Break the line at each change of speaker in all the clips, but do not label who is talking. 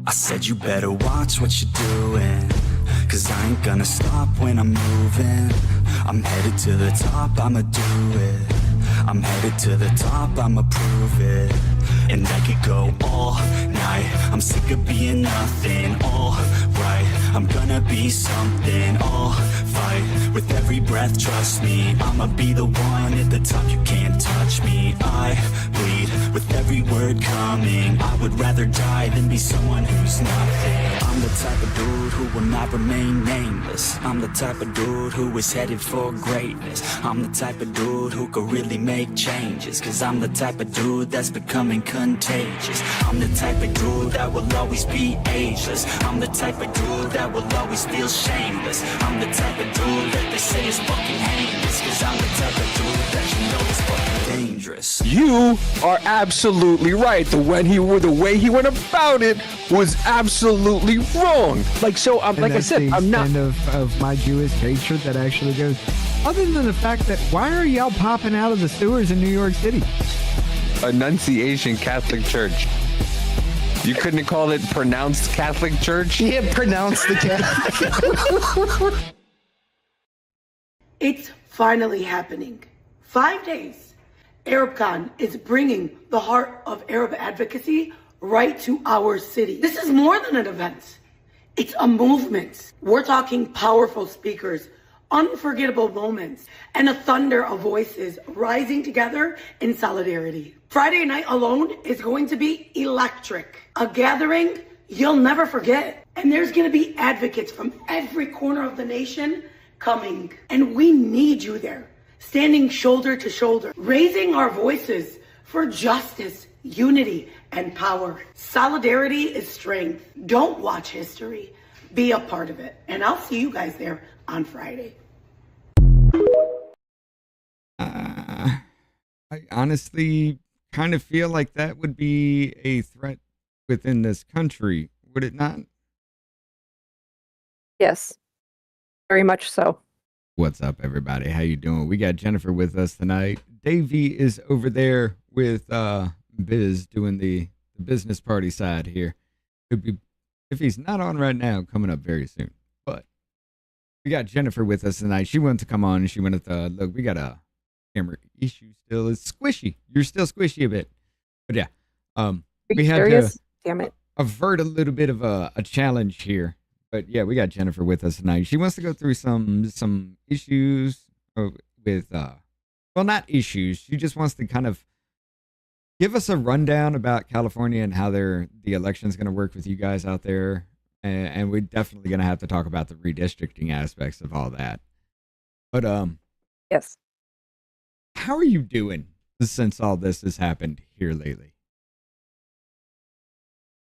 I said you better watch what you're doing, 'cause I ain't gonna stop when I'm moving. I'm headed to the top, I'ma do it. I'm headed to the top, I'ma prove it. And I could go all night, I'm sick of being nothing. All right, I'm gonna be something. I'll fight with every breath, trust me. I'ma be the one at the top, you can't touch me. I bleed with every word coming. I would rather die than be someone who's nothing. I'm the type of dude who will not remain nameless. I'm the type of dude who is headed for greatness. I'm the type of dude who could really make changes, 'cause I'm the type of dude that's becoming contagious. I'm the type of dude that will always be ageless. I'm the type of dude that will always feel shameless. I'm the type of dude that they say is fucking heinous, 'cause I'm the type of dude that you know is fucking dangerous.
You are absolutely right. The way he went about it was absolutely wrong. Like, so,
And
like I
that's
said,
the
I'm not.
extent of my Jewish hatred that actually goes. Other than the fact that why are y'all popping out of the sewers in New York City?
Annunciation Catholic Church. You couldn't call it pronounced Catholic Church?
Yeah, pronounce the cat.
It's finally happening. 5 days. ArabCon is bringing the heart of Arab advocacy right to our city. This is more than an event. It's a movement. We're talking powerful speakers, unforgettable moments, and a thunder of voices rising together in solidarity. Friday night alone is going to be electric. A gathering you'll never forget. And there's going to be advocates from every corner of the nation coming. And we need you there, standing shoulder to shoulder, raising our voices for justice, unity, and power. Solidarity is strength. Don't watch history. Be a part of it. And I'll see you guys there on Friday.
I honestly kind of feel like that would be a threat within this country, would it not?
Yes, very much so.
What's up, everybody? How you doing? We got Jennifer with us tonight. Davey is over there with Biz doing the business party side here. Could be, if he's not on right now, coming up very soon. But we got Jennifer with us tonight. She wanted to come on and she wanted to look. We got a camera issue still. It's squishy. You're still squishy a bit. But yeah, we had to
Damn it.
avert a little bit of a challenge here. But yeah, we got Jennifer with us tonight. She wants to go through some issues with well, not issues. She just wants to kind of give us a rundown about California and how the election's going to work with you guys out there. And we're definitely going to have to talk about the redistricting aspects of all that. But
Yes.
how are you doing since all this has happened here lately?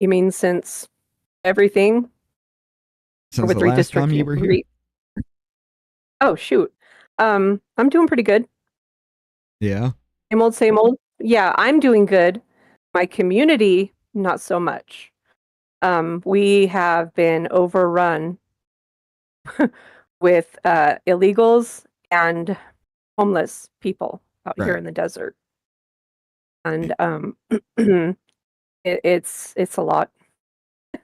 You mean since everything?
Since the last time you were here?
Oh, shoot. I'm doing pretty good.
Yeah.
Same old, same old. Yeah, I'm doing good. My community, not so much. We have been overrun with illegals and homeless people out here
Right.
in the desert. And it's a lot.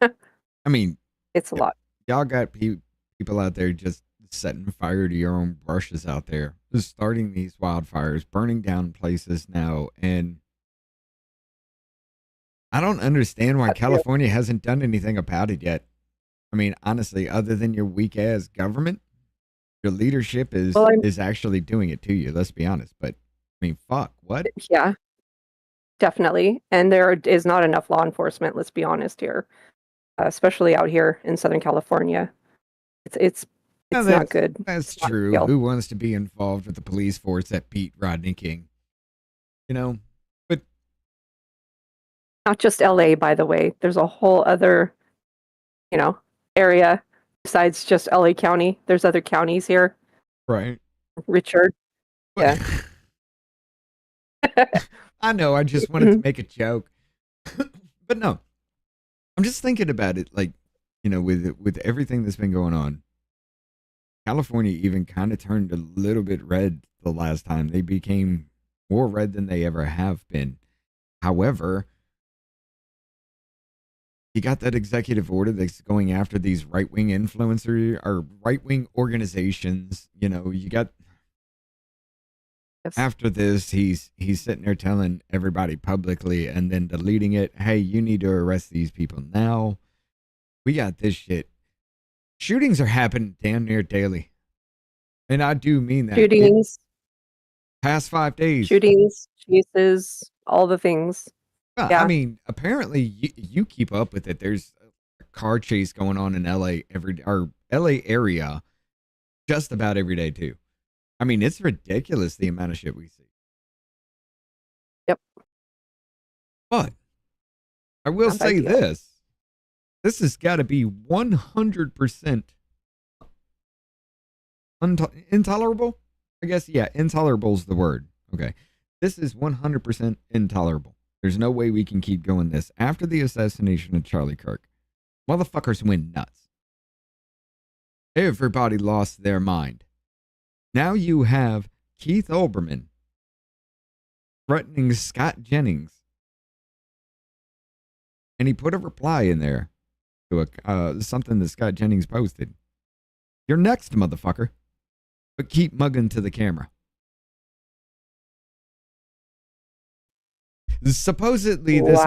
I mean,
It's a lot.
y'all got people out there just setting fire to your own brushes out there, just starting these wildfires, burning down places now. And I don't understand why California hasn't done anything about it yet. I mean, honestly, other than your weak ass government, your leadership is
Well,
is actually doing it to you. Let's be honest. But I mean, fuck, what?
Yeah, definitely. And there is not enough law enforcement, let's be honest here, especially out here in Southern California. It's
No,
not good.
That's
It's not
true.
ideal.
Who wants to be involved with the police force that beat Rodney King? You know, but
Not just LA, by the way. There's a whole other, area besides just LA County. There's other counties here.
right.
Richard. Yeah.
I know. I just wanted to make a joke, but no. I'm just thinking about it, like, with everything that's been going on. California even kind of turned a little bit red the last time. They became more red than they ever have been. However, You got that executive order that's going after these right-wing influencers or right-wing organizations. You know, you got
Yes.
after this, he's sitting there telling everybody publicly and then deleting it. Hey, you need to arrest these people now. We got this shit. Shootings are happening damn near daily. And I do mean that.
Shootings,
Past 5 days.
chases, all the things.
Well,
Yeah.
I mean, apparently you keep up with it. There's a car chase going on in LA LA area just about every day too. I mean, it's ridiculous the amount of shit we see.
Yep.
But I will
Not
say
ideal.
this has got to be 100% intolerable. I guess, yeah, intolerable is the word. Okay. This is 100% intolerable. There's no way we can keep going this. After the assassination of Charlie Kirk, motherfuckers went nuts. Everybody lost their mind. Now you have Keith Olbermann threatening Scott Jennings. And he put a reply in there to something that Scott Jennings posted. You're next, motherfucker. But keep mugging to the camera. Supposedly this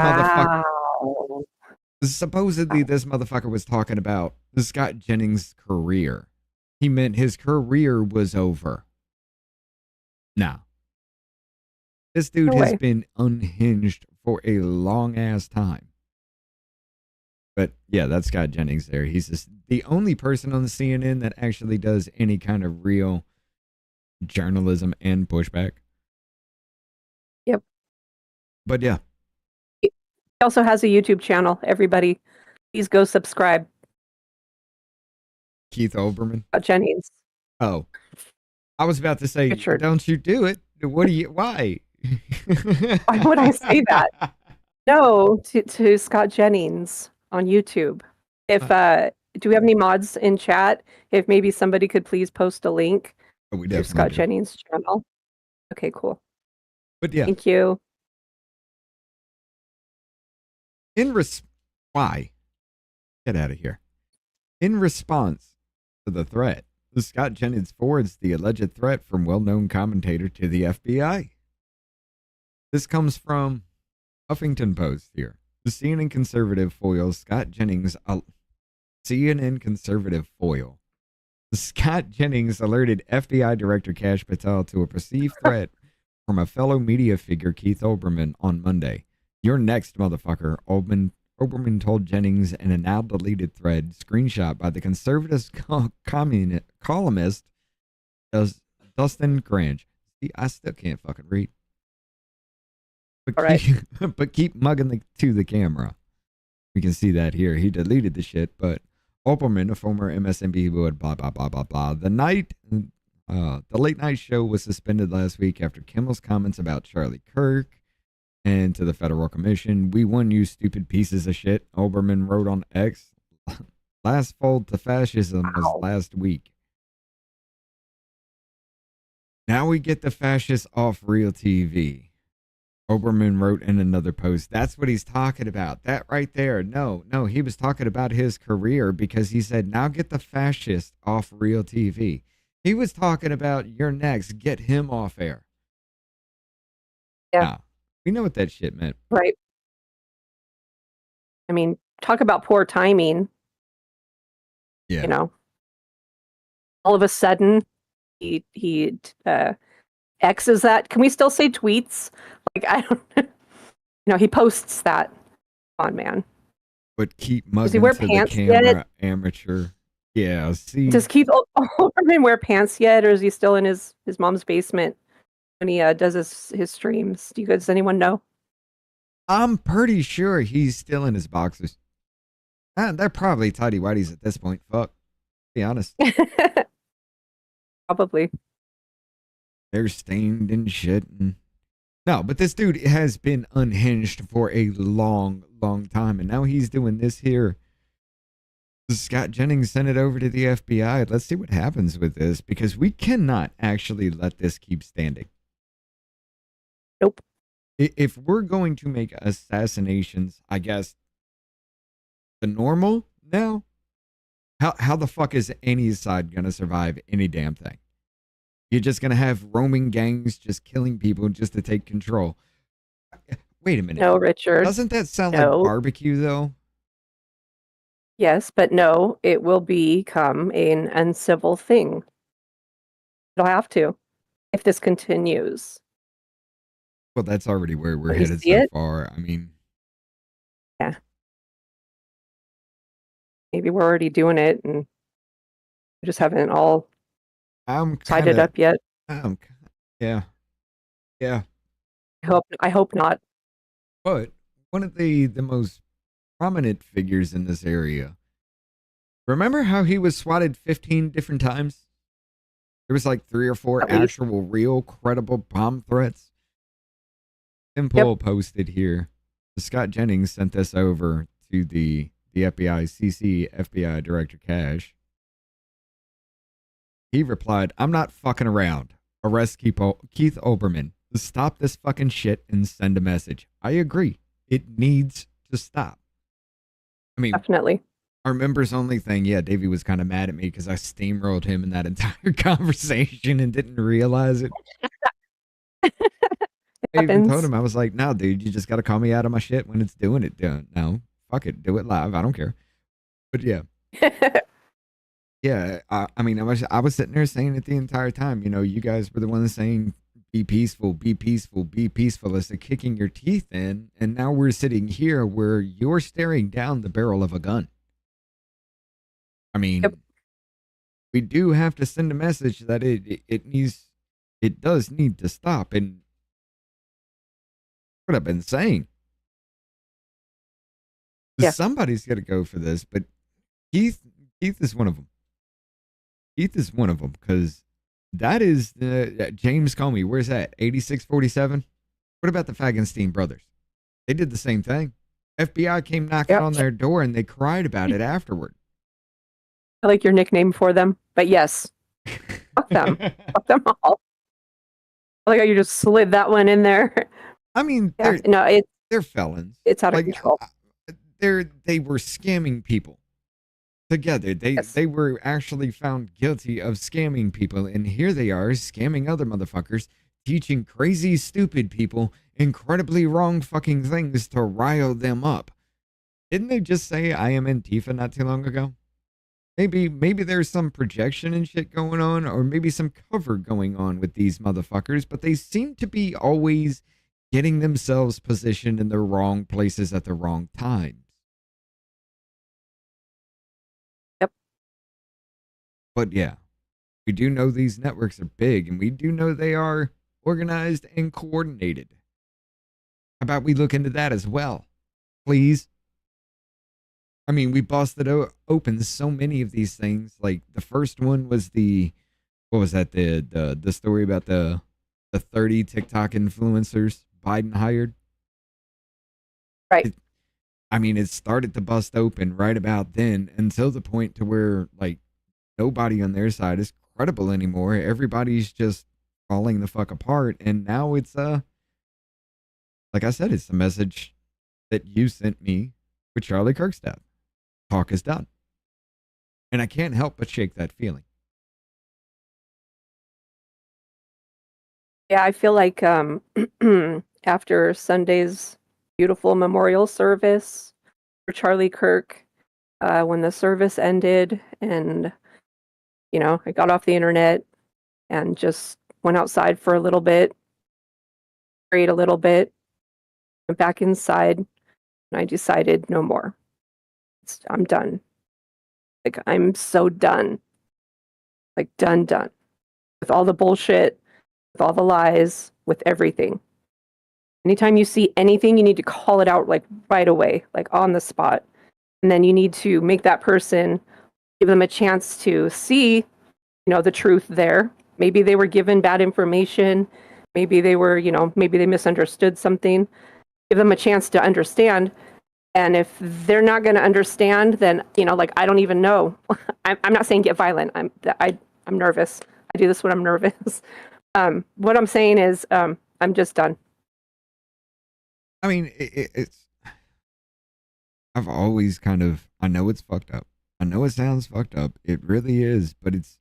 motherfucker was talking about Scott Jennings' career. He meant his career was over. Now, this dude
No
has
way.
been unhinged for a long ass time. But yeah, that's Scott Jennings there. He's just the only person on the CNN that actually does any kind of real journalism and pushback.
Yep.
But yeah,
He also has a YouTube channel. Everybody, please go subscribe.
Keith Olbermann.
Jennings.
Oh, I was about to say,
Richard.
don't you do it? Why?
Why would I say that? No, to Scott Jennings on YouTube. If do we have any mods in chat? If maybe somebody could please post a link
Oh, we
to
definitely
Scott
do.
Jennings' channel. Okay, cool.
But yeah,
Thank you.
why? Get out of here. In response to the threat, Scott Jennings forwards the alleged threat from well-known commentator to the FBI. This comes from Huffington Post here. The CNN conservative foils Scott Jennings. CNN conservative foil. Scott Jennings alerted FBI Director Kash Patel to a perceived threat from a fellow media figure, Keith Olbermann, on Monday. You're next, motherfucker, Olbermann told Jennings in a now deleted thread screenshot by the conservative columnist Dustin Grange. See, I still can't fucking read. But keep mugging to the camera. We can see that here. He deleted the shit, but Olbermann, a former MSNBC, would blah, blah, blah, blah, blah. The late night show was suspended last week after Kimmel's comments about Charlie Kirk. And to the Federal Commission, we won, you stupid pieces of shit, Olbermann wrote on X. Last fold to fascism was last week. Now we get the fascists off real TV. Olbermann wrote in another post. That's what he's talking about. That right there. No, he was talking about his career because he said, now get the fascist off real TV. He was talking about you're next. Get him off air.
Yeah.
Now, we know what that shit meant.
Right. I mean, talk about poor timing.
Yeah.
You know, all of a sudden, he X's that. Can we still say tweets? Like, I don't. He posts that. Come on, man.
But keep
Does
mugging
he wear
to the
pants
camera,
yet?
amateur. Yeah, see.
Does Keith Olbermann wear pants yet, or is he still in his mom's basement when he does his streams? Does anyone know?
I'm pretty sure he's still in his boxers. They're probably tidy whities at this point. Fuck. Be honest.
Probably.
They're stained and shit. No, but this dude has been unhinged for a long, long time. And now he's doing this here. Scott Jennings sent it over to the FBI. Let's see what happens with this, because we cannot actually let this keep standing.
Nope.
If we're going to make assassinations, I guess, the normal now, how the fuck is any side gonna survive any damn thing? You're just gonna have roaming gangs just killing people just to take control. Wait a minute.
No, Richard.
Doesn't that sound
No.
like barbecue though?
Yes, but no, it will become an uncivil thing. It'll have to if this continues.
Well, that's already where we're
Don't you
headed
see
so
it?
far. I mean,
Yeah. Maybe we're already doing it and we just haven't all
I'm
tied it
kind of,
up yet.
yeah, yeah.
I hope not.
But one of the most prominent figures in this area. Remember how he was swatted 15 different times? There was like 3 or 4
At least.
actual, real, credible bomb threats. Simple posted here. Scott Jennings sent this over to the FBI, CC FBI Director Cash. He replied, "I'm not fucking around. Arrest Keith Olbermann. Stop this fucking shit and send a message." I agree. It needs to stop. I mean,
Definitely.
our members only thing, yeah, Davey was kind of mad at me because I steamrolled him in that entire conversation and didn't realize it. I even told
Happens.
him, I was like, "No, dude, you just got to call me out of my shit when it's doing it. No, fuck it. Do it live. I don't care." But yeah. Yeah, I mean, I was sitting there saying it the entire time. You know, you guys were the ones saying, be peaceful, be peaceful, be peaceful, as to kicking your teeth in. And now we're sitting here where you're staring down the barrel of a gun. I mean, we do have to send a message that it does need to stop. And what I've been saying, somebody's got to go for this, but Keith is one of them. Keith is one of them, because that is James Comey. Where's that? 8647? What about the Fagenstein brothers? They did the same thing. FBI came knocking on their door and they cried about it afterward.
I like your nickname for them, but yes. Fuck them. Fuck them all. I like how you just slid that one in there.
I mean, they're felons.
It's out of control.
They were scamming people. Together, they were actually found guilty of scamming people, and here they are scamming other motherfuckers, teaching crazy, stupid people incredibly wrong fucking things to rile them up. Didn't they just say I am Antifa not too long ago? Maybe there's some projection and shit going on, or maybe some cover going on with these motherfuckers, but they seem to be always getting themselves positioned in the wrong places at the wrong times. But yeah, we do know these networks are big, and we do know they are organized and coordinated. How about we look into that as well, please? I mean, we busted open so many of these things. Like, the first one was what was that? The story about the 30 TikTok influencers Biden hired.
Right.
It started to bust open right about then, until the point to where, like, nobody on their side is credible anymore. Everybody's just falling the fuck apart. And now it's like I said, it's the message that you sent me with Charlie Kirk's death. Talk is done. And I can't help but shake that feeling.
Yeah, I feel like after Sunday's beautiful memorial service for Charlie Kirk, when the service ended and I got off the internet and just went outside for a little bit, prayed a little bit, went back inside, and I decided no more. I'm done. Like, I'm so done. Like, done. With all the bullshit, with all the lies, with everything. Anytime you see anything, you need to call it out, like, right away, like, on the spot. And then you need to make that person, give them a chance to see, the truth there. Maybe they were given bad information. Maybe they were, maybe they misunderstood something. Give them a chance to understand. And if they're not going to understand, then, like, I don't even know. I'm not saying get violent. I'm nervous. I do this when I'm nervous. What I'm saying is, I'm just done.
I mean, it's I've always kind of I know it's fucked up. I know it sounds fucked up. It really is, but it's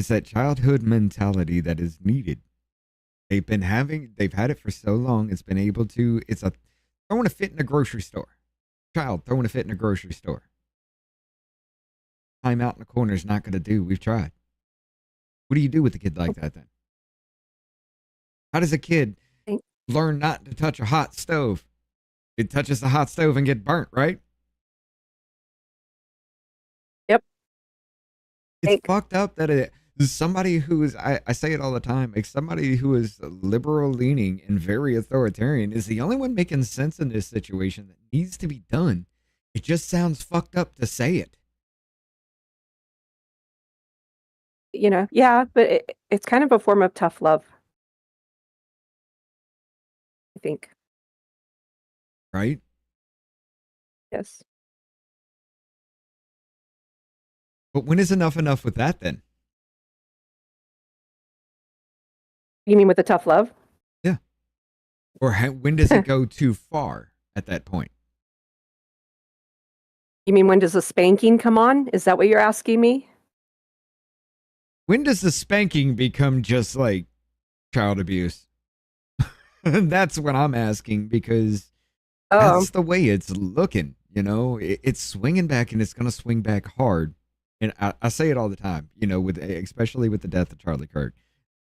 that childhood mentality that is needed. They've had it for so long. It's been able to, it's a throwing a fit in a grocery store. Child throwing a fit in a grocery store. Time out in the corner is not going to do. We've tried. What do you do with a kid like that then? How does a kid learn not to touch a hot stove? It touches the hot stove and get burnt, right?
Yep.
It's fucked up that somebody who is, I say it all the time, like somebody who is liberal leaning and very authoritarian is the only one making sense in this situation that needs to be done. It just sounds fucked up to say it.
Yeah, but it's kind of a form of tough love, I think.
Right?
Yes.
But when is enough with that then?
You mean with the tough love?
Yeah. Or when does it go too far at that point?
You mean when does the spanking come on? Is that what you're asking me?
When does the spanking become just like child abuse? That's what I'm asking, because that's the way it's looking. It's swinging back, and it's going to swing back hard. And I say it all the time, especially with the death of Charlie Kirk.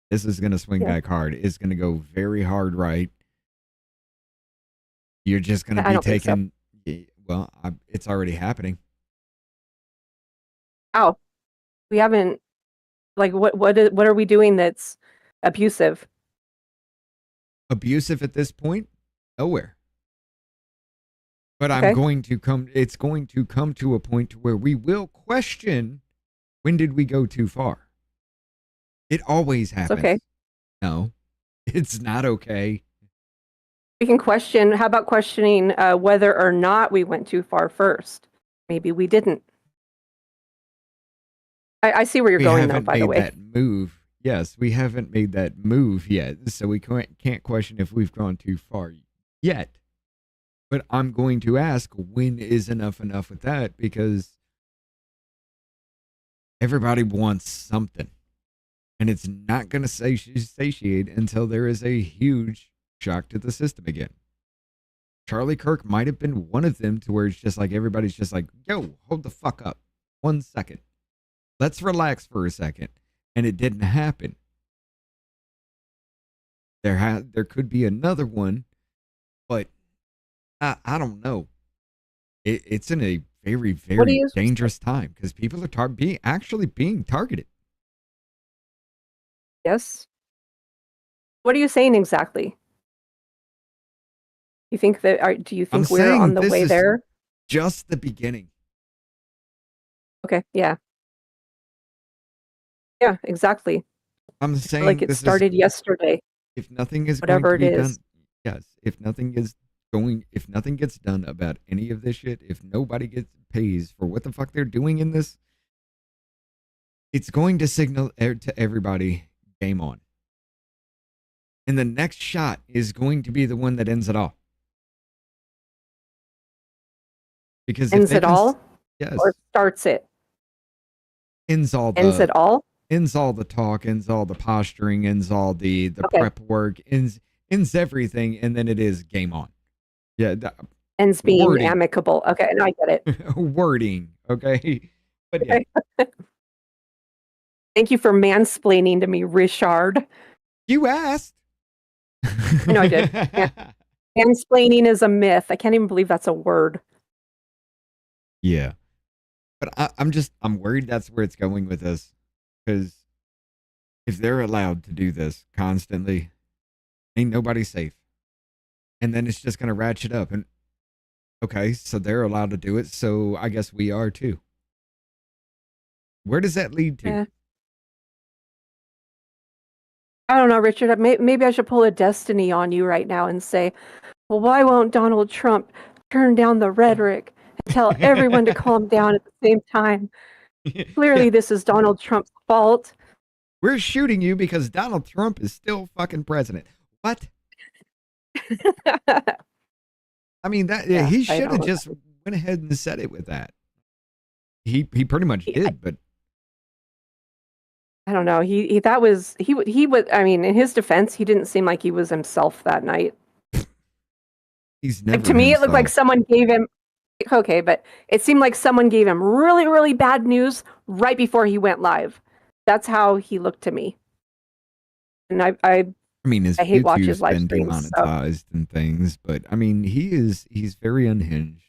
This is going to swing back hard. It's going to go very hard right. You're just going to be taking, well, it's already happening.
Oh, we haven't, like, what are we doing that's abusive?
Abusive at this point? Nowhere. But
Okay.
It's going to come to a point where we will question, when did we go too far? It always happens.
It's okay.
No, it's not okay.
We can question, how about questioning whether or not we went too far first? Maybe we didn't. I see where you're going, though, by the way.
We haven't made that move. Yes, we haven't made that move yet, so we can't question if we've gone too far yet. But I'm going to ask, when is enough with that? Because everybody wants something. And it's not going to satiate until there is a huge shock to the system again. Charlie Kirk might have been one of them, to where it's just like everybody's just like, yo, hold the fuck up. 1 second. Let's relax for a second. And it didn't happen. There could be another one, but I don't know. It's in a very, very dangerous time, because people are actually being targeted.
Yes. What are you saying exactly? You think that? Do you think we're on the way there?
Just the beginning.
Okay. Yeah. Yeah. Exactly.
I'm saying,
like it started yesterday.
If nothing is
whatever
going to
it
be
is.
done, yes. If nothing gets done about any of this shit, if nobody pays for what the fuck they're doing in this, it's going to signal to everybody, game on. And the next shot is going to be the one that ends it all. Because
Ends it all?
Yes.
Or starts it?
Ends all
it all?
Ends all the talk, ends all the posturing, ends all the prep work, ends everything, and then it is game on. Yeah.
Ends being amicable. Okay, no, I get it.
Wording, okay? But yeah.
Thank you for mansplaining to me, Richard.
You asked.
I know I did. Yeah. Mansplaining is a myth. I can't even believe that's a word.
Yeah. But I'm worried that's where it's going with this. Because if they're allowed to do this constantly, ain't nobody safe. And then it's just going to ratchet up. And okay, so they're allowed to do it, so I guess we are too. Where does that lead to?
Yeah. I don't know, Richard. Maybe I should pull a destiny on you right now and say, well, why won't Donald Trump turn down the rhetoric and tell everyone to calm down at the same time? Clearly, this is Donald Trump's fault.
We're shooting you because Donald Trump is still fucking president. What? I mean, he should have just went ahead and said it with that. He pretty much did, but
I don't know. He would. I mean, in his defense, he didn't seem like he was himself that night.
he's
Like,
never
to me, it looked like
himself.
someone gave him. Okay, but it seemed like someone gave him really, really bad news right before he went live. That's how he looked to me. And
I mean, his
I hate watching
YouTube's
live
been
streams. So.
demonetized and things, but I mean, he's very unhinged.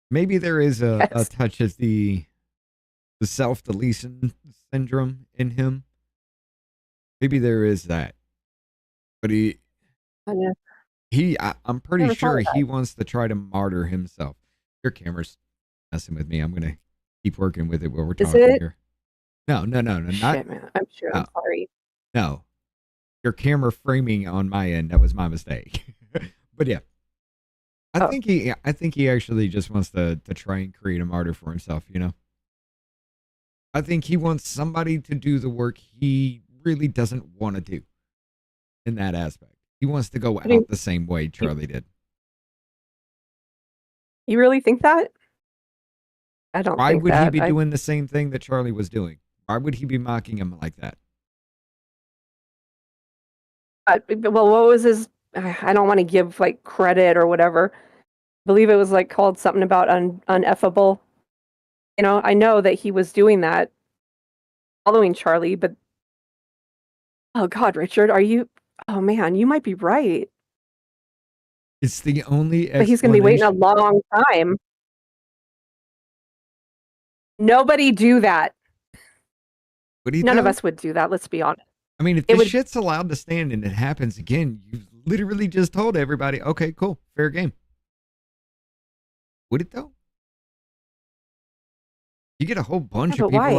Maybe there is a
Yes.
touch of the self-deletion syndrome in him. Maybe there is that, but I'm pretty
Never thought
sure
of that.
he wants to try to martyr himself. Your camera's messing with me. I'm gonna keep working with it while we're
Is
talking
it?
here. No, not
Shit, man. I'm sure. I'm sorry.
no. Your camera framing on my end, that was my mistake. But yeah. I think he actually just wants to try and create a martyr for himself, you know? I think he wants somebody to do the work he really doesn't want to do in that aspect. He wants to go out the same way Charlie did.
You really think that? I don't
Why
think
would
that.
he be doing the same thing that Charlie was doing? Why would he be mocking him like that?
Well, what was his? I don't want to give like credit or whatever. I believe it was like called something about uneffable. You know, I know that he was doing that, following Charlie, but oh God, Richard, are you? Oh man, you might be right.
It's the only
But he's going to be waiting a long time. Nobody do that. None of us would do that. Let's be honest.
I mean, if this shit's allowed to stand and it happens again, you've literally just told everybody, okay, cool, fair game. Would it though? You get a whole bunch of people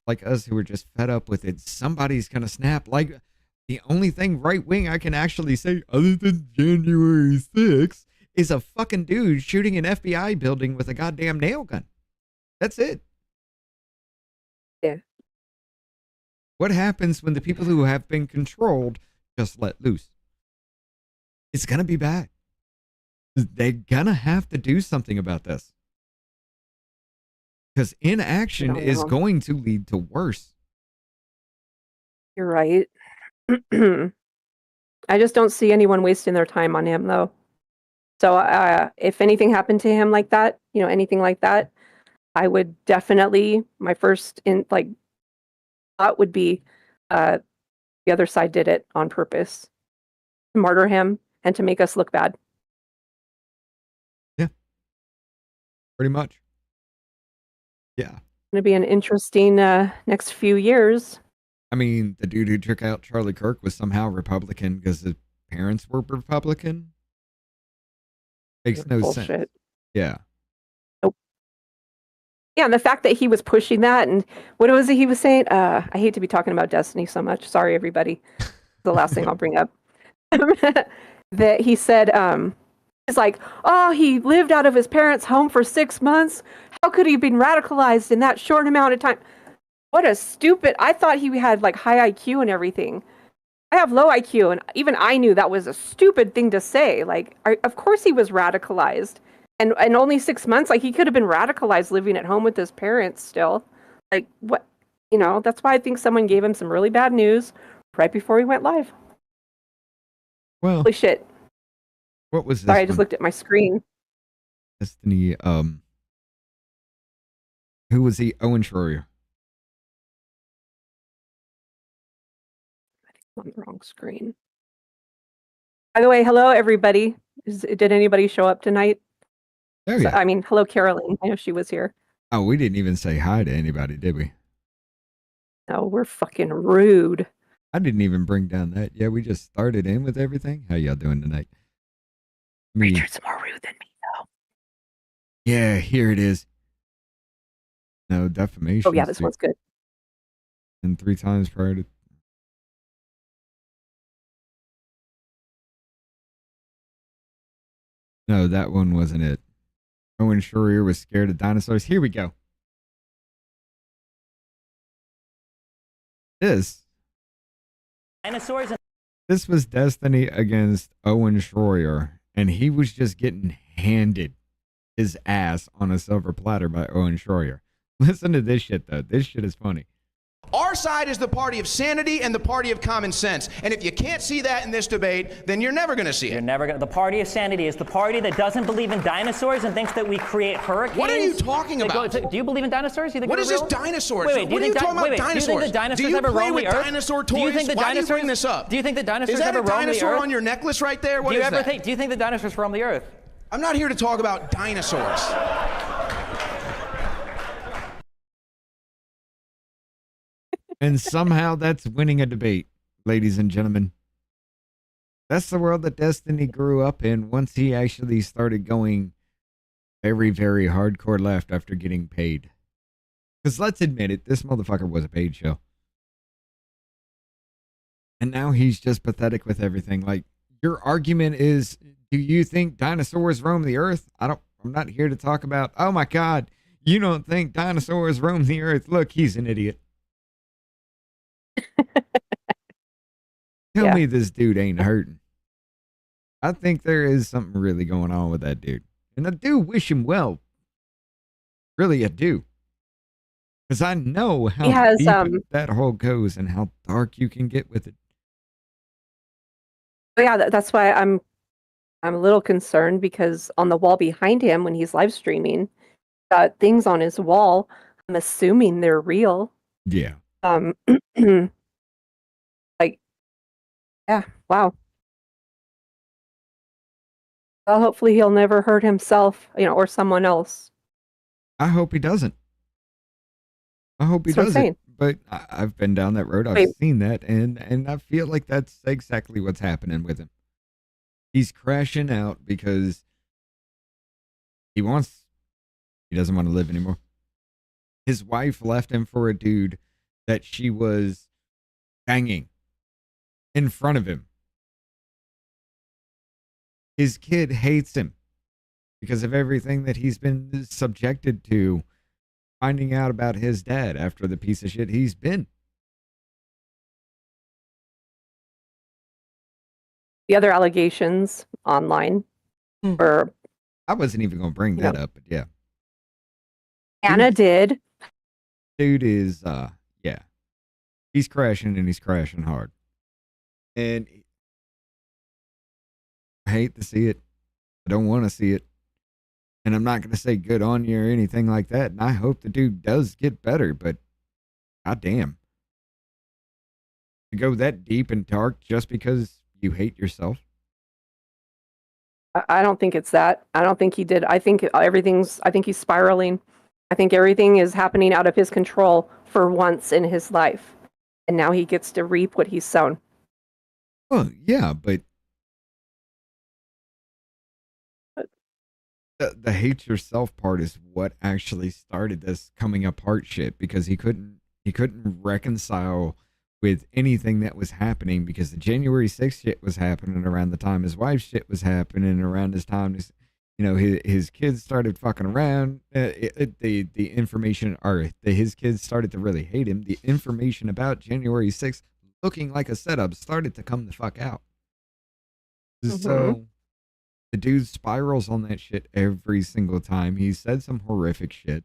like us who are just fed up with it. Somebody's gonna snap. Like, the only thing right wing I can actually say, other than January 6th, is a fucking dude shooting an FBI building with a goddamn nail gun. That's it.
Yeah.
What happens when the people who have been controlled just let loose? It's gonna be bad. They're gonna have to do something about this. Because inaction is going to lead to worse.
You're right. I just don't see anyone wasting their time on him, though. So if anything happened to him like that, you know, anything like that, I would definitely, my first thought would be the other side did it on purpose to martyr him and to make us look bad.
Yeah. Pretty much. Yeah.
It's going to be an interesting next few years.
I mean, the dude who took out Charlie Kirk was somehow Republican because his parents were Republican. Makes no sense. Yeah.
Nope. Yeah, and the fact that he was pushing that, and what was it he was saying? I hate to be talking about Destiny so much. Sorry, everybody. The last thing I'll bring up. That he said, it's like, oh, he lived out of his parents' home for 6 months. How could he have been radicalized in that short amount of time? What a stupid... I thought he had like high IQ and everything. I have low IQ, and even I knew that was a stupid thing to say. Like, of course he was radicalized. And only 6 months, like, he could have been radicalized living at home with his parents still. Like, what? You know, that's why I think someone gave him some really bad news right before he went live.
Well...
Holy shit.
What was this?
Sorry, I just looked at my screen.
Destiny, who was he? Owen Schroyer.
I think I'm on the wrong screen. By the way, hello, everybody. Did anybody show up tonight?
Oh, yeah.
I mean, hello, Caroline. I know she was here.
Oh, we didn't even say hi to anybody, did we?
No, we're fucking rude.
I didn't even bring down that. Yeah, we just started in with everything. How y'all doing tonight?
Richard's more rude than me, though.
Yeah, here it is. No, defamation.
Oh, yeah, this one's good.
And 3 times prior to... No, that one wasn't it. Owen Schroyer was scared of dinosaurs. Here we go. This was Destiny against Owen Schroyer, and he was just getting handed his ass on a silver platter by Owen Schroyer. Listen to this shit, though. This shit is funny.
Our side is the party of sanity and the party of common sense. And if you can't see that in this debate, then you're never going to see it.
You're never going to. The party of sanity is the party that doesn't believe in dinosaurs and thinks that we create hurricanes.
What are you talking about?
Do you believe in dinosaurs? You think
what is
real?
this dinosaurs?
Wait,
what are you talking about dinosaurs?
Do you think the dinosaurs
do you
ever
play
roam
with
the earth?
dinosaur toys?
Do you think the
Why
dinosaurs,
do you bring this up?
Do you think the dinosaurs
is that
ever
a
roam the earth?
dinosaur on your necklace right there? What is that?
Do you think the dinosaurs roam the earth?
I'm not here to talk about dinosaurs.
And somehow that's winning a debate, ladies and gentlemen. That's the world that Destiny grew up in once he actually started going very, very hardcore left after getting paid. Because let's admit it, this motherfucker was a paid show. And now he's just pathetic with everything. Like, your argument is, do you think dinosaurs roam the earth? I'm not here to talk about, oh my God, you don't think dinosaurs roam the earth. Look, he's an idiot. Tell me this dude ain't hurting. I think there is something really going on with that dude. And I do wish him well. Really, I do. Because I know how deep that hole goes and how dark you can get with it.
Yeah, that's why I'm a little concerned, because on the wall behind him when he's live streaming, got things on his wall. I'm assuming they're real.
Yeah.
Like, yeah, wow. Well, hopefully he'll never hurt himself, or someone else.
I hope he doesn't. I hope he doesn't. But I've been down that road. I've seen that, and I feel like that's exactly what's happening with him. He's crashing out because he doesn't want to live anymore. His wife left him for a dude that she was banging in front of him. His kid hates him because of everything that he's been subjected to, finding out about his dad after the piece of shit he's been.
The other allegations online were...
I wasn't even going to bring that up, but yeah.
Anna did.
Dude is, yeah. He's crashing, and he's crashing hard. And I hate to see it. I don't want to see it. And I'm not going to say good on you or anything like that. And I hope the dude does get better, but goddamn. To go that deep and dark just because you hate yourself?
I don't think it's that. I don't think he did. I think he's spiraling. I think everything is happening out of his control for once in his life. And now he gets to reap what he's sown.
Well, yeah, but the hate yourself part is what actually started this coming apart shit, because he couldn't reconcile with anything that was happening, because the January 6th shit was happening around the time his wife's shit was happening, around this time his kids started fucking around. The information, or his kids started to really hate him. The information about January 6th looking like a setup started to come the fuck out. Mm-hmm. So the dude spirals on that shit every single time. He said some horrific shit.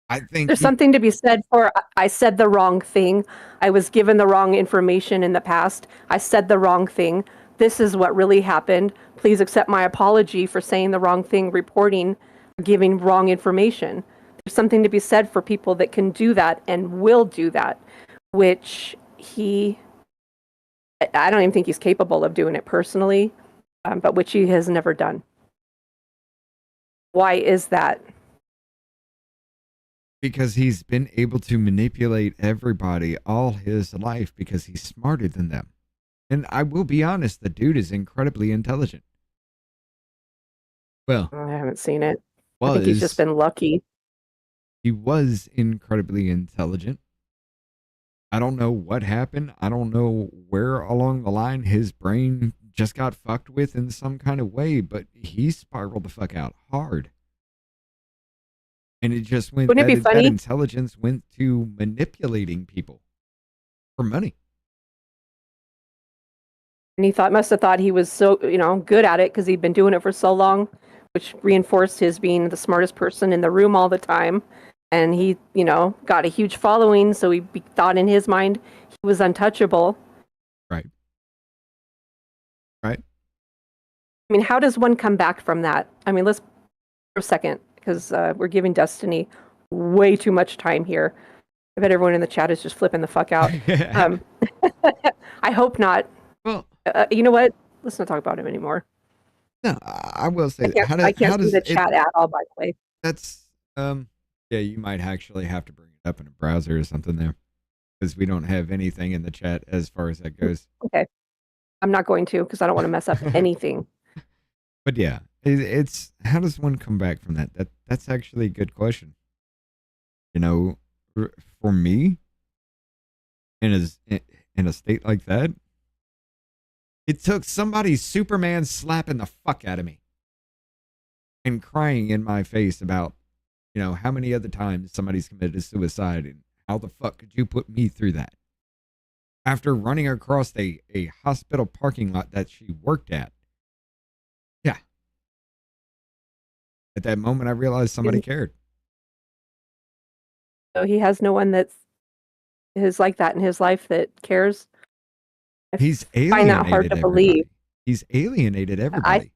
I think
there's something to be said for, I said the wrong thing. I was given the wrong information in the past. I said the wrong thing. This is what really happened. Please accept my apology for saying the wrong thing, reporting, giving wrong information. There's something to be said for people that can do that and will do that, which I don't even think he's capable of doing it personally, but which he has never done. Why is that?
Because he's been able to manipulate everybody all his life because he's smarter than them. And I will be honest, the dude is incredibly intelligent. Well,
I haven't seen it. I think he's just been lucky.
He was incredibly intelligent. I don't know what happened. I don't know where along the line his brain just got fucked with in some kind of way, but he spiraled the fuck out hard. And it just went,
Wouldn't it be funny?
That intelligence went to manipulating people for money.
And he must have thought he was so, good at it because he'd been doing it for so long, which reinforced his being the smartest person in the room all the time. And he, got a huge following, so he thought in his mind he was untouchable.
Right. Right.
I mean, how does one come back from that? I mean, let's for a second, because we're giving Destiny way too much time here. I bet everyone in the chat is just flipping the fuck out. I hope not.
Well,
you know what? Let's not talk about him anymore.
No, I will say,
I can't see the chat at all, by the way.
That's, yeah, you might actually have to bring it up in a browser or something there, because we don't have anything in the chat as far as that goes.
Okay. I'm not going to, because I don't want to mess up anything.
But yeah, it's how does one come back from that? That's actually a good question. For me, in a state like that, it took somebody Superman slapping the fuck out of me and crying in my face about, how many other times somebody's committed suicide and how the fuck could you put me through that? After running across a hospital parking lot that she worked at. Yeah. At that moment, I realized somebody cared.
So he has no one that is like that in his life that cares.
He's alienated
find that hard to
everybody.
believe.
He's alienated everybody.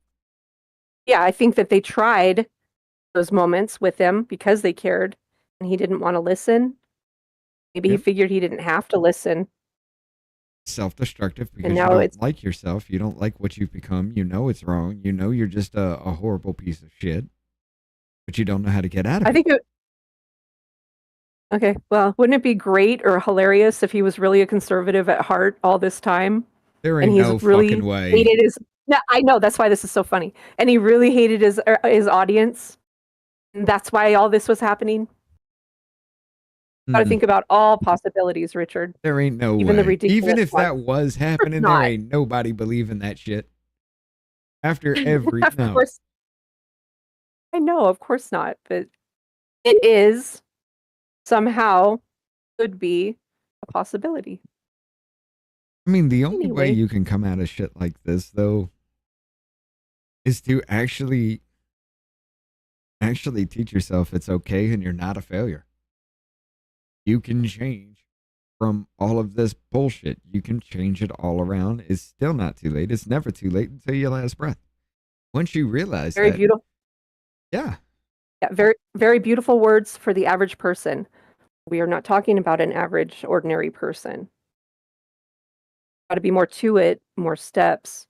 I think that they tried those moments with him because they cared and he didn't want to listen. Maybe he figured he didn't have to listen.
Self-destructive because
And
you
now
don't like yourself. You don't like what you've become. You know it's wrong. You know you're just a horrible piece of shit. But you don't know how to get out of it.
Okay, well, wouldn't it be great or hilarious if he was really a conservative at heart all this time?
There ain't no fucking way.
Hated his. No, I know, that's why this is so funny. And he really hated his audience. And that's why all this was happening. Got to think about all possibilities, Richard.
There ain't no
Even
way.
the ridiculous
Even if
one.
that was happening, there ain't nobody believing that shit. After every
Of course. I know, of course not. But it is somehow could be a possibility.
I mean, the only way you can come out of shit like this, though, is to actually teach yourself it's okay and you're not a failure. You can change from all of this bullshit. You can change it all around. It's still not too late. It's never too late until your last breath. Once you realize
Very
that,
beautiful.
Yeah.
Yeah, very, very beautiful words for the average person. We are not talking about an average, ordinary person. Got to be more to it, more steps,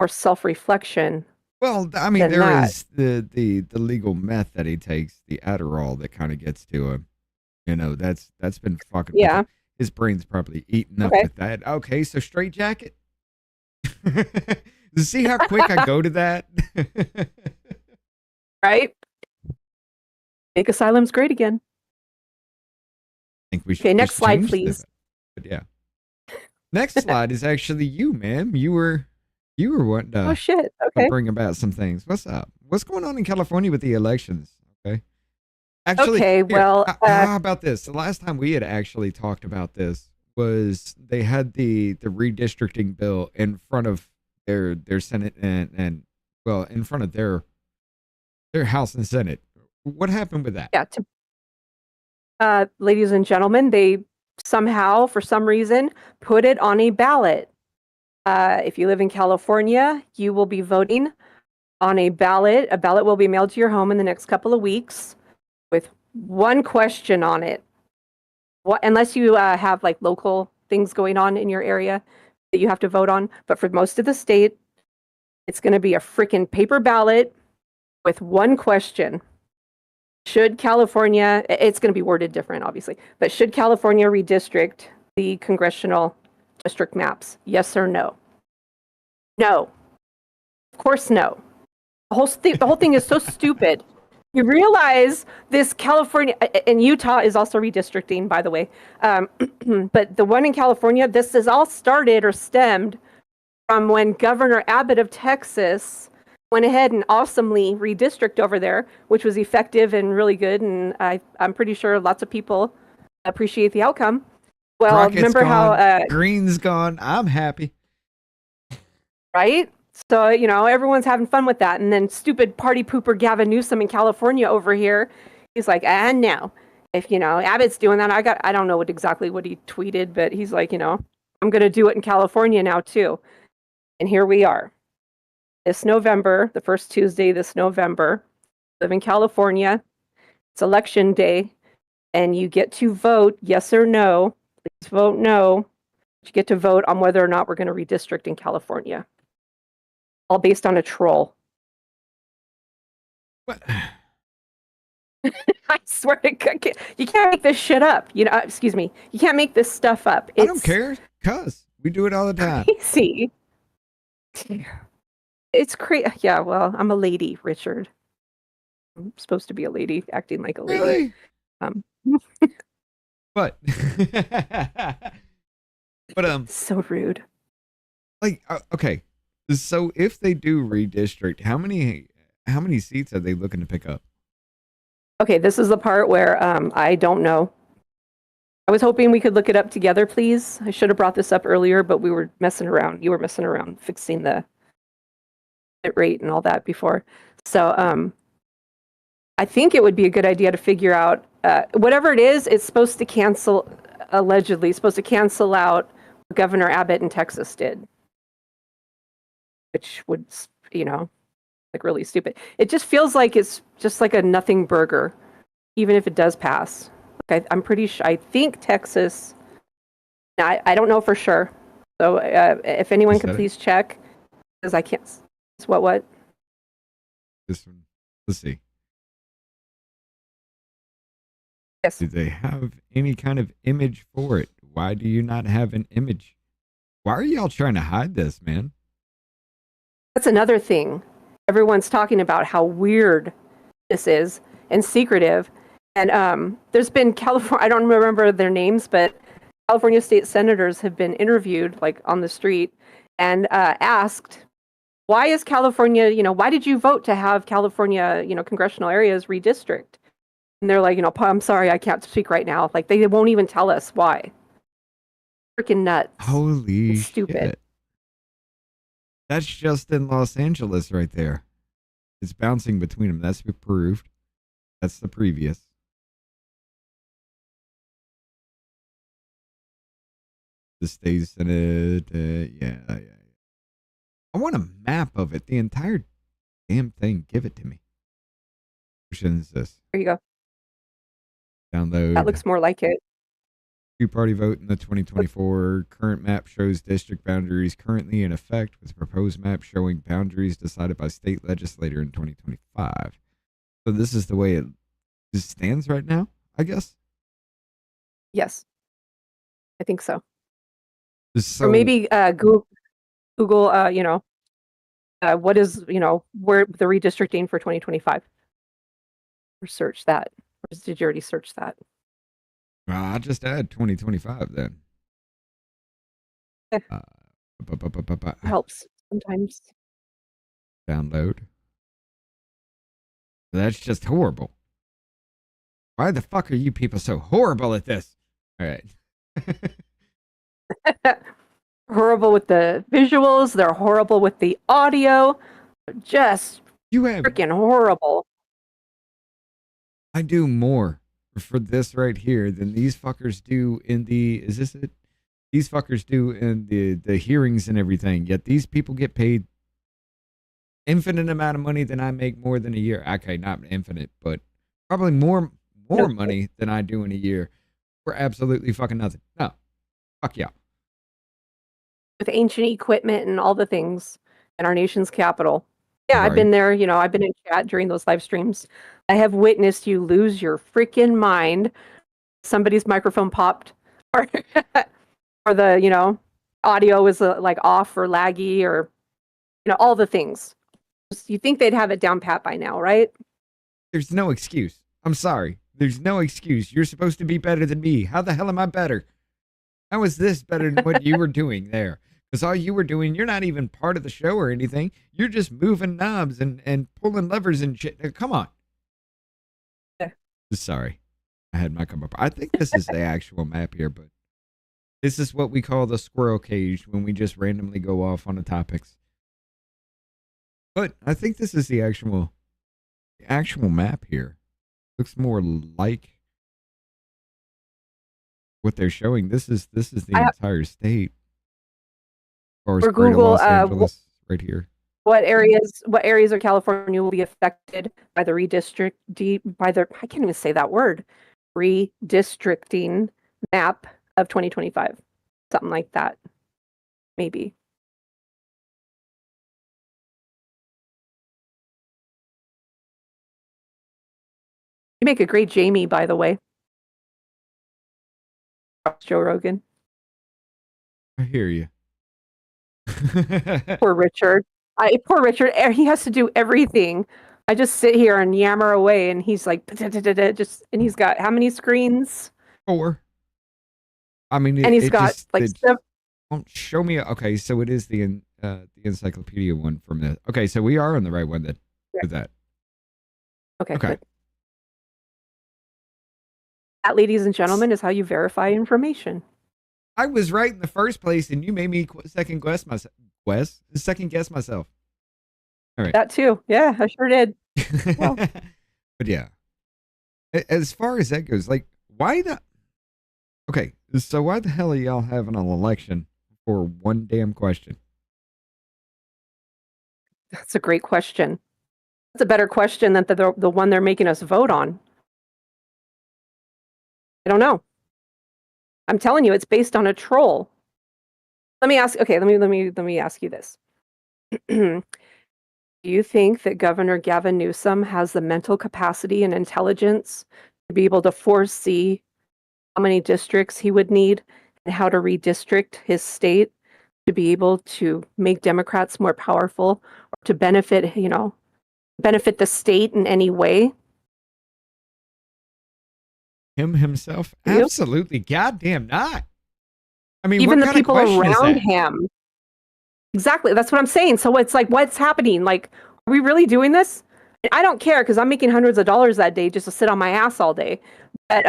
more self-reflection.
Well, I mean, there is the legal meth that he takes, the Adderall, that kind of gets to him. That's been fucking.
Yeah.
His brain's probably eaten up with that. Okay, so straight jacket. See how quick I go to that?
Right? Make asylums great again.
I think we should.
Okay, next slide, please.
But yeah. Next slide is actually you, ma'am. You were wanting to
oh shit. Okay.
bring about some things. What's up? What's going on in California with the elections? Okay. Actually,
okay, well,
how about this? The last time we had actually talked about this was they had the redistricting bill in front of their Senate and well, in front of their House and Senate. What happened with that?
Yeah. Ladies and gentlemen, they somehow, for some reason, put it on a ballot. If you live in California, you will be voting on a ballot. A ballot will be mailed to your home in the next couple of weeks with one question on it. Unless you have like local things going on in your area that you have to vote on. But for most of the state, it's going to be a freaking paper ballot with one question. Should California, it's going to be worded different, obviously, but should California redistrict the congressional district maps? Yes or no? No. Of course, no. The whole thing is so stupid. You realize this California, and Utah is also redistricting, by the way. But the one in California, this is all started or stemmed from when Governor Abbott of Texas went ahead and awesomely redistrict over there, which was effective and really good. And I'm pretty sure lots of people appreciate the outcome. Well,
Rocket's
remember
gone,
how
Green's gone. I'm happy.
right? So, everyone's having fun with that. And then stupid party pooper Gavin Newsom in California over here, he's like, and no, if, Abbott's doing that, I don't know exactly what he tweeted, but he's like, I'm going to do it in California now too. And here we are. This November, the first Tuesday this November, live in California. It's election day, and you get to vote yes or no. Please vote no. You get to vote on whether or not we're going to redistrict in California. All based on a troll.
What?
I swear to God, you can't make this shit up. Excuse me. You can't make this stuff up.
I don't care, cuz we do it all the time.
Crazy. It's crazy. Yeah, well, I'm a lady, Richard. I'm supposed to be a lady, acting like a lady.
Really? But but
so rude.
Like okay. So if they do redistrict, how many seats are they looking to pick up?
Okay, this is the part where I don't know. I was hoping we could look it up together, please. I should have brought this up earlier, but we were messing around. You were messing around fixing the bit rate and all that before. So I think it would be a good idea to figure out whatever it is, it's supposed to cancel, allegedly, supposed to cancel out what Governor Abbott in Texas did. Which would, like really stupid. It just feels like it's just like a nothing burger, even if it does pass. Like I'm pretty sure. I think Texas. I don't know for sure. So if anyone could please check, because I can't. What?
This one. Let's see.
Yes.
Do they have any kind of image for it? Why do you not have an image? Why are y'all trying to hide this, man?
That's another thing. Everyone's talking about how weird this is and secretive. And there's been California, I don't remember their names, but California state senators have been interviewed like on the street and asked, why is California, why did you vote to have California, congressional areas redistrict? And they're like, I'm sorry, I can't speak right now. Like they won't even tell us why. Freaking nuts.
Holy
stupid.
Shit. That's just in Los Angeles right there. It's bouncing between them. That's approved. That's the previous. The state senate. Yeah. I want a map of it. The entire damn thing. Give it to me. Which is this?
There you go.
Download.
That looks more like it.
Two-party vote in the 2024 current map shows district boundaries currently in effect, with proposed map showing boundaries decided by state legislator in 2025. So this is the way it stands right now, I guess?
Yes. I think so.
So,
or maybe Google what is, where the redistricting for 2025? Or search that. Or did you already search that?
I'll just add 2025 then.
Helps sometimes.
Download. That's just horrible. Why the fuck are you people so horrible at this? All right.
Horrible with the visuals. They're horrible with the audio. Just freaking horrible.
I do more for this right here than these fuckers do in the, is this it? These fuckers do in the hearings and everything. Yet these people get paid infinite amount of money than I make more than a year. Okay, not infinite, but probably more money than I do in a year for absolutely fucking nothing. No. Fuck yeah.
With ancient equipment and all the things in our nation's capital. Yeah,
Right.
I've been there, I've been in chat during those live streams. I have witnessed you lose your freaking mind. Somebody's microphone popped or the, audio is like off or laggy or, all the things. You think they'd have it down pat by now, right?
There's no excuse. I'm sorry. There's no excuse. You're supposed to be better than me. How the hell am I better? How is this better than what you were doing there? Because all you were doing, you're not even part of the show or anything. You're just moving knobs and pulling levers and shit. Come on. Sorry. I had my come up. I think this is the actual map here, but this is what we call the squirrel cage when we just randomly go off on the topics. But I think this is the actual map here. Looks more like what they're showing. This is the entire state. As far as
For
Greater
Google,
Los Angeles, right here.
what areas of California will be affected by the I can't even say that word, redistricting map of 2025, something like that, maybe. You make a great Jamie, by the way. Joe Rogan.
I hear you.
Poor Richard. Poor Richard. He has to do everything. I just sit here and yammer away, and he's like, just, and he's got how many screens?
4. I mean,
And he's got like
show me. Okay, so it is the encyclopedia one from the. Okay, so we are on the right one then. With that.
Okay. Good. That, ladies and gentlemen, is how you verify information.
I was right in the first place, and you made me second guess myself. All right.
That too. Yeah, I sure did. Well.
But yeah, as far as that goes, like, why the? Okay, so why the hell are y'all having an election for one damn question?
That's a great question. That's a better question than the one they're making us vote on. I don't know. I'm telling you, it's based on a troll. Let me ask you this. Do you think that Governor Gavin Newsom has the mental capacity and intelligence to be able to foresee how many districts he would need and how to redistrict his state to be able to make Democrats more powerful or to benefit the state in any way?
Him himself?
You?
Absolutely goddamn not. I mean,
Even
what
the
kind of
people
question is
around
that?
him. Exactly. That's what I'm saying. So it's like, what's happening? Like, are we really doing this? I don't care because I'm making hundreds of dollars that day just to sit on my ass all day. But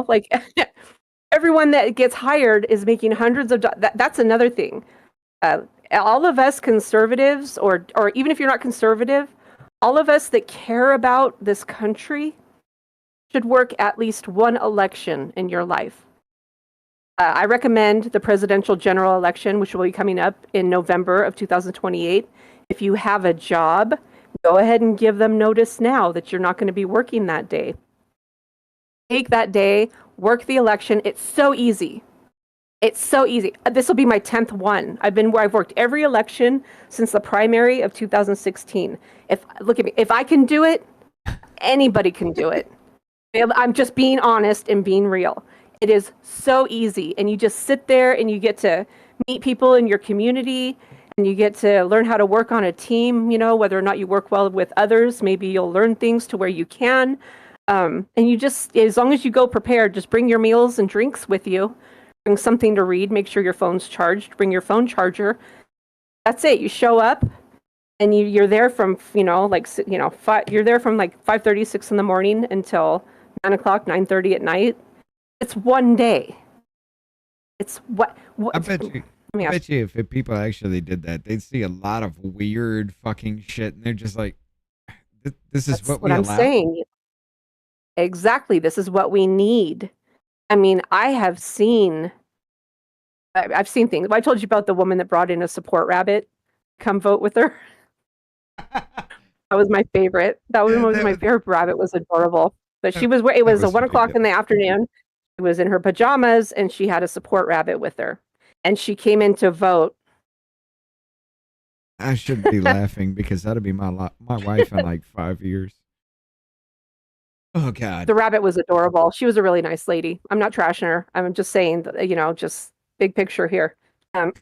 like everyone that gets hired is making hundreds of that's another thing. All of us conservatives, or even if you're not conservative, all of us that care about this country should work at least one election in your life. I recommend the presidential general election, which will be coming up in November of 2028. If you have a job, go ahead and give them notice now that you're not going to be working that day. Take that day, work the election. It's so easy. It's so easy. This will be my 10th one. I've worked every election since the primary of 2016. Look at me. If I can do it, anybody can do it. I'm just being honest and being real. It is so easy. And you just sit there and you get to meet people in your community and you get to learn how to work on a team, whether or not you work well with others. Maybe you'll learn things to where you can. And you just, as long as you go prepared, just bring your meals and drinks with you. Bring something to read. Make sure your phone's charged. Bring your phone charger. That's it. You show up and you're there from, you're there from like 5:30, 6 in the morning until 9 o'clock, 9:30 at night. It's one day. It's what
I bet you if people actually did that, they'd see a lot of weird fucking shit, and they're just like, "This is what
I'm
allow?"
saying. Exactly, this is what we need. I mean, I've seen things. I told you about the woman that brought in a support rabbit. Come vote with her. That was my favorite. That was my favorite. Rabbit was adorable. But she was. It was 1 o'clock in the afternoon. She was in her pajamas and she had a support rabbit with her, and she came in to vote.
I shouldn't be laughing because that'll be my wife in like 5 years. Oh God.
The rabbit was adorable. She was a really nice lady. I'm not trashing her. I'm just saying that, just big picture here.
I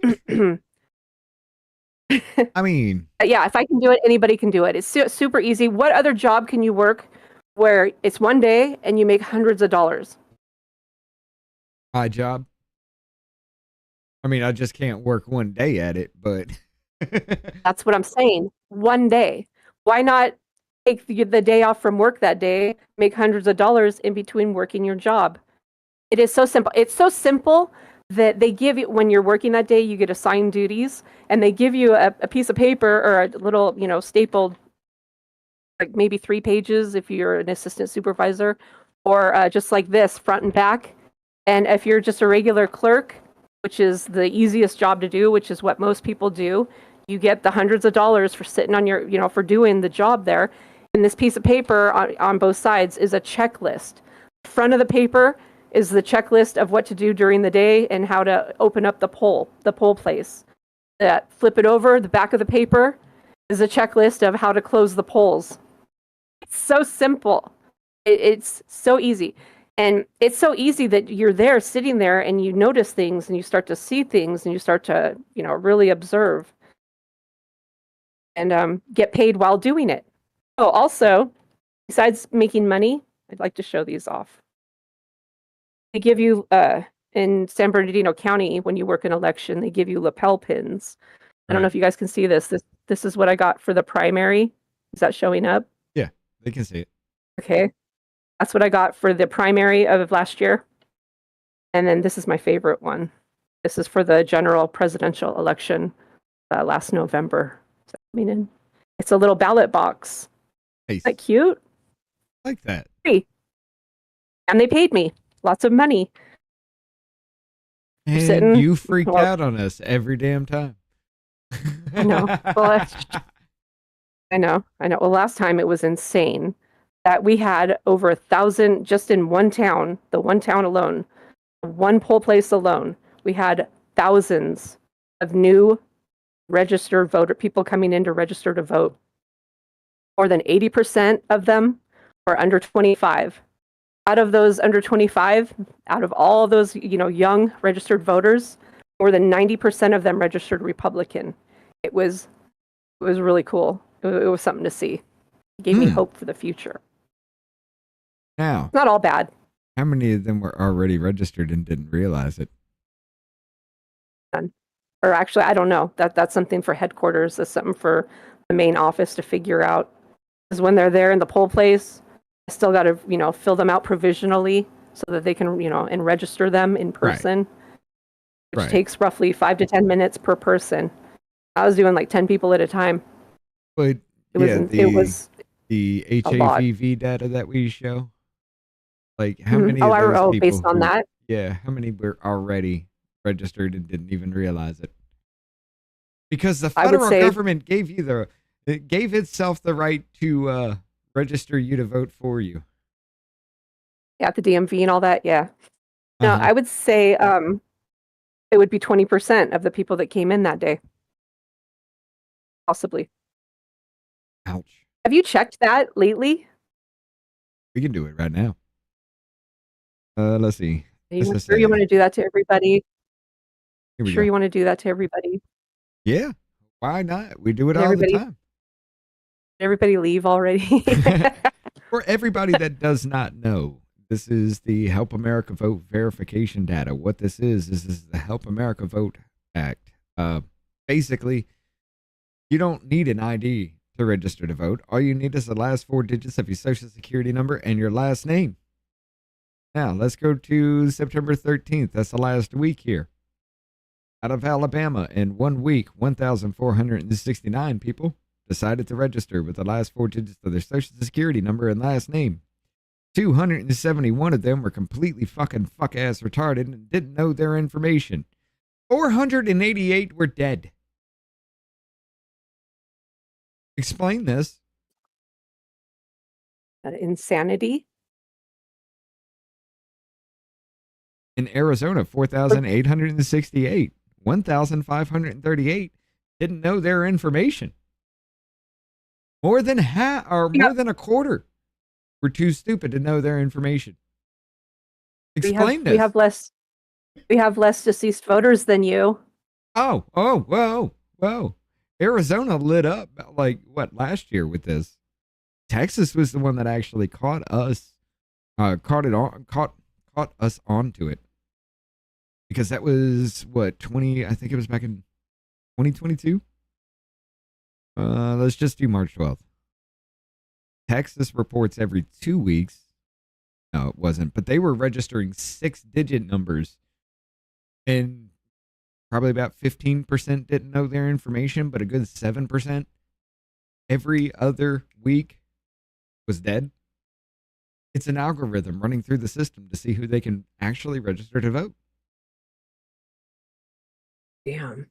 mean,
yeah, if I can do it, anybody can do it. It's super easy. What other job can you work where it's one day and you make hundreds of dollars?
My job. I mean, I just can't work one day at it, but
that's what I'm saying. One day. Why not take the day off from work that day, make hundreds of dollars in between working your job? It is so simple. It's so simple that they give you when you're working that day, you get assigned duties, and they give you a piece of paper or a little, stapled, like maybe 3 pages if you're an assistant supervisor, or just like this, front and back. And if you're just a regular clerk, which is the easiest job to do, which is what most people do, you get the hundreds of dollars for sitting on your, for doing the job there. And this piece of paper on both sides is a checklist. Front of the paper is the checklist of what to do during the day and how to open up the poll place. Flip it over, the back of the paper is a checklist of how to close the polls. It's so simple. It's so easy. And it's so easy that you're there, sitting there, and you notice things, and you start to see things, and you start to, really observe and get paid while doing it. Oh, also, besides making money, I'd like to show these off. They give you, in San Bernardino County, when you work an election, they give you lapel pins. I don't know if you guys can see this. This is what I got for the primary. Is that showing up?
Yeah, they can see it.
Okay. That's what I got for the primary of last year. And then this is my favorite one. This is for the general presidential election last November. It's a little ballot box.
Nice.
Isn't that cute?
I like that.
Free. And they paid me lots of money.
And you freaked out on us every damn time.
I know. Well, I know. Well, last time it was insane that we had over 1,000 just in one town, the one town alone, one poll place alone. We had thousands of new registered voter people coming in to register to vote. More than 80% of them were under 25. Out of those under 25, out of all of those, young registered voters, more than 90% of them registered Republican. It was really cool. It was something to see. It gave me hope for the future.
Now,
not all bad.
How many of them were already registered and didn't realize it?
None. Or actually, I don't know. That's something for headquarters. That's something for the main office to figure out. Because when they're there in the poll place, I still got to, fill them out provisionally so that they can, and register them in person, which takes roughly 5 to 10 minutes per person. I was doing like 10 people at a time.
But it was the HAVV data that we show. Like how many of those people
based on that?
Yeah, how many were already registered and didn't even realize it? Because the federal government gave itself the right to register you to vote for you.
Yeah, the DMV and all that. Yeah. No, I would say it would be 20% of the people that came in that day. Possibly.
Ouch.
Have you checked that lately?
We can do it right now. Let's see.
You sure you want to do that to everybody? Sure you want to do that to everybody?
Yeah. Why not? We do it all the time.
Did everybody leave already?
For everybody that does not know, this is the Help America Vote verification data. What this is the Help America Vote Act. Basically, you don't need an ID to register to vote. All you need is the last 4 digits of your social security number and your last name. Now, let's go to September 13th. That's the last week here. Out of Alabama, in 1 week, 1,469 people decided to register with the last 4 digits of their social security number and last name. 271 of them were completely fuck-ass retarded and didn't know their information. 488 were dead. Explain this.
Insanity.
In Arizona, 4,868. 1,538 didn't know their information. More than a quarter were too stupid to know their information. Explain this.
We have less deceased voters than you.
Whoa. Arizona lit up last year with this. Texas was the one that actually caught us onto it. Because that was I think it was back in 2022. Let's just do March 12th. Texas reports every 2 weeks. No, it wasn't, but they were registering 6-digit numbers and probably about 15% didn't know their information, but a good 7% every other week was dead. It's an algorithm running through the system to see who they can actually register to vote.
Damn.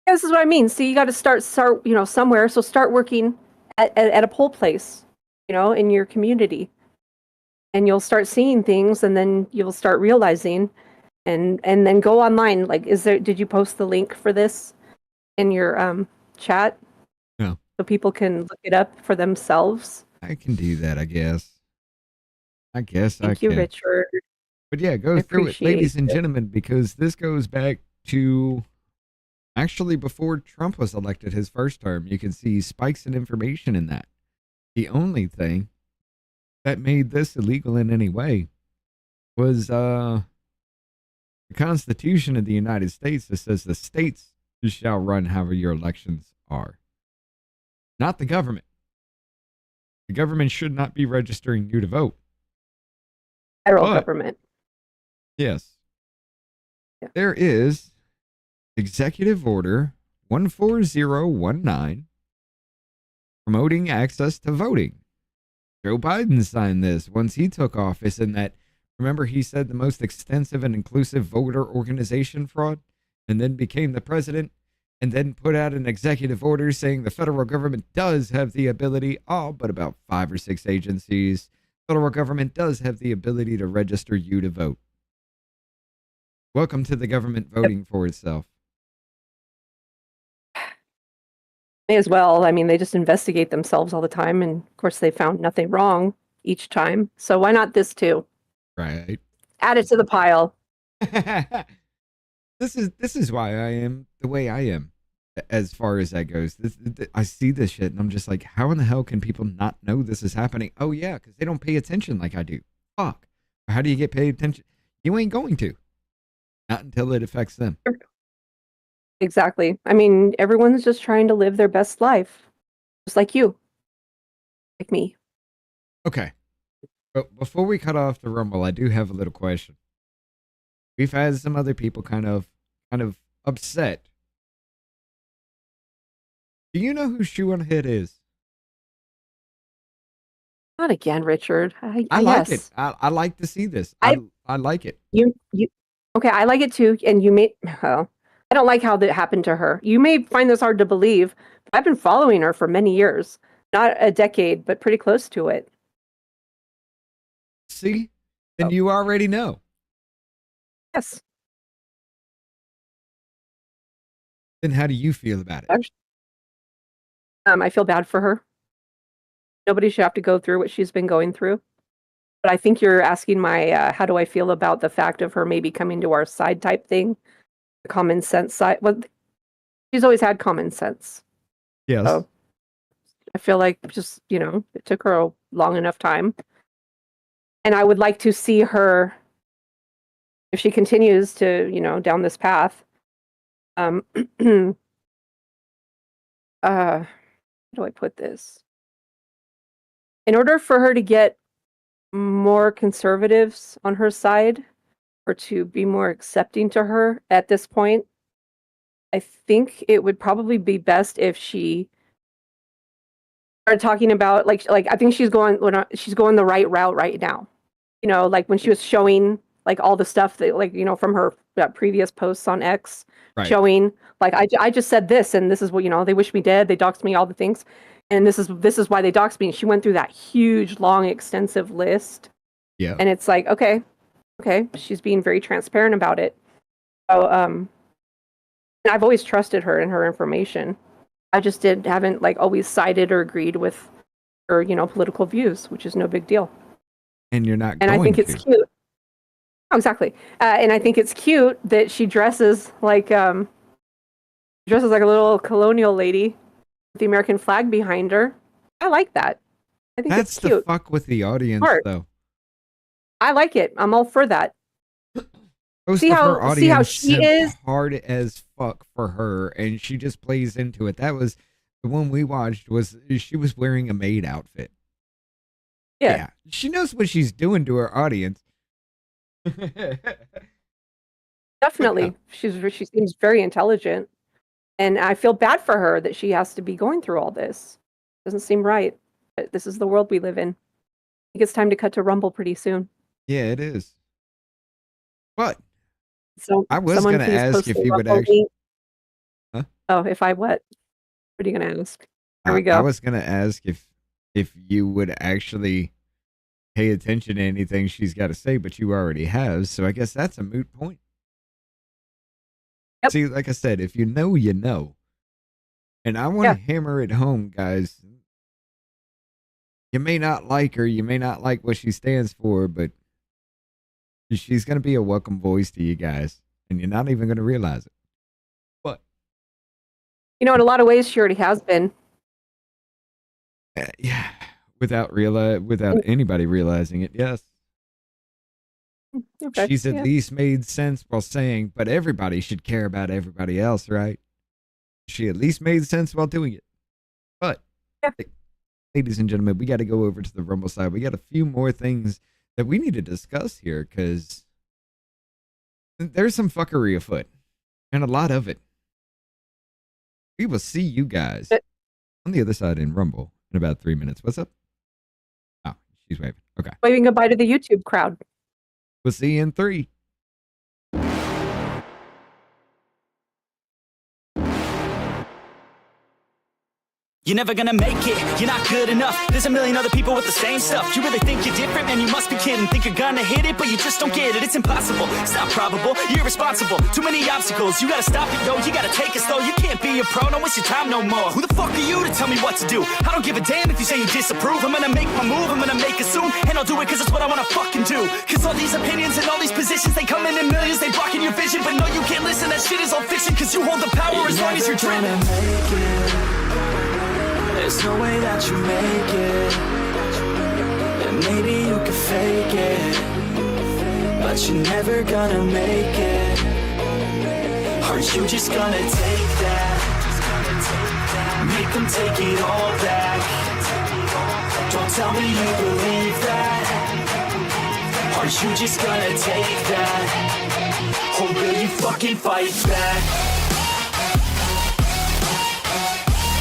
Yeah, this is what I mean. See, you got to start, somewhere. So start working at a poll place, in your community, and you'll start seeing things, and then you'll start realizing, and then go online. Like, did you post the link for this in your chat?
No.
So people can look it up for themselves.
I can do that, I guess. I can.
Thank you, Richard.
But yeah, go through it, ladies and gentlemen, because this goes back to actually before Trump was elected his first term. You can see spikes in information in that. The only thing that made this illegal in any way was the Constitution of the United States that says the states shall run however your elections are, not the government. The government should not be registering you to vote.
Federal government.
Yes.
Yeah.
There is Executive Order 14019 promoting access to voting. Joe Biden signed this once he took office, and that, remember, he said the most extensive and inclusive voter organization fraud, and then became the president, and then put out an executive order saying the federal government does have the ability, all but about 5 or 6 agencies, federal government does have the ability to register you to vote. Welcome to the government voting for itself.
May as well. I mean, they just investigate themselves all the time, and of course, they found nothing wrong each time. So why not this too?
Right.
Add it to the pile.
This is why I am the way I am, as far as that goes. I see this shit, and I'm just like, how in the hell can people not know this is happening? Oh yeah, because they don't pay attention like I do. Fuck. How do you get paid attention? You ain't going to. Not until it affects them.
Exactly. I mean, everyone's just trying to live their best life, just like you, like me.
Okay. But before we cut off the Rumble, I do have a little question. We've had some other people kind of upset. Do you know who Shoe on Head is?
Not again, Richard.
I like it. I like to see this. I like it.
Okay, I like it too. And I don't like how that happened to her. You may find this hard to believe, but I've been following her for many years. Not a decade, but pretty close to it.
See? Then you already know.
Yes.
Then how do you feel about it?
Actually, I feel bad for her. Nobody should have to go through what she's been going through. But I think you're asking my how do I feel about the fact of her maybe coming to our side type thing, the common sense side. Well, she's always had common sense.
Yes.
So I feel like just, it took her a long enough time. And I would like to see her, if she continues to, down this path, how do I put this? In order for her to get more conservatives on her side, or to be more accepting to her at this point, I think it would probably be best if she started talking about like I think she's going the right route right now. Like when she was showing like all the stuff that from her previous posts on X, right, showing like I just said this, and this is what they wish me dead, they doxed me, all the things, and this is why they doxed me. And she went through that huge, long, extensive list.
Yeah.
And it's like, okay, she's being very transparent about it. So and I've always trusted her and her information. I just haven't like always sided or agreed with her, political views, which is no big deal.
And you're not.
And I think it's cute. Oh, exactly. And I think it's cute that she dresses like a little colonial lady with the American flag behind her. I like that. I think
that's
it's cute.
The fuck with the audience, though.
I like it. I'm all for that.
See how she is hard as fuck for her, and she just plays into it. That was the one we watched. She was wearing a maid outfit. Yeah, she knows what she's doing to her audience.
Definitely. She seems very intelligent. And I feel bad for her that she has to be going through all this. Doesn't seem right. But this is the world we live in. I think it's time to cut to Rumble pretty soon.
Yeah, it is. But
So
I was
someone
gonna
please
ask
post
if
the
you would
Rumble
actually.
link.
Huh?
Oh, if I what? What are you gonna ask? Here we
I
go.
was gonna ask if you would actually pay attention to anything she's got to say, but you already have. So I guess that's a moot point.
Yep.
See, like I said, if you know, you know. And I want to hammer it home, guys. You may not like her, you may not like what she stands for, but she's going to be a welcome voice to you guys, and you're not even going to realize it. But
You know, in a lot of ways, she already has been.
yeah, without anybody realizing it, yes.
Okay.
She's at least made sense while saying, but everybody should care about everybody else, right? She at least made sense while doing it. But, ladies and gentlemen, we got to go over to the Rumble side. We got a few more things that we need to discuss here because there's some fuckery afoot and a lot of it. We will see you guys on the other side in Rumble in about 3 minutes. What's up? Oh, she's waving. Okay.
Waving goodbye to the YouTube crowd.
We'll see you in 3.
You're never gonna make it, you're not good enough. There's a million other people with the same stuff. You really think you're different, man, you must be kidding. Think you're gonna hit it, but you just don't get it. It's impossible, it's not probable, you're irresponsible. Too many obstacles, you gotta stop it, yo. You gotta take it slow, you can't be a pro, don't waste your time no more. Who the fuck are you to tell me what to do? I don't give a damn if you say you disapprove. I'm gonna make my move, I'm gonna make it soon. And I'll do it cause it's what I wanna fucking do. Cause all these opinions and all these positions, they come in millions, they blocking your vision. But no, you can't listen, that shit is all fiction. Cause you hold the power as long as you're dreaming. There's no way that you make it. And maybe you could fake it, but you're never gonna make it. Aren't you just gonna take that? Make them take it all back. Don't tell me you believe that. Aren't you just gonna take that? Or will you fucking fight back?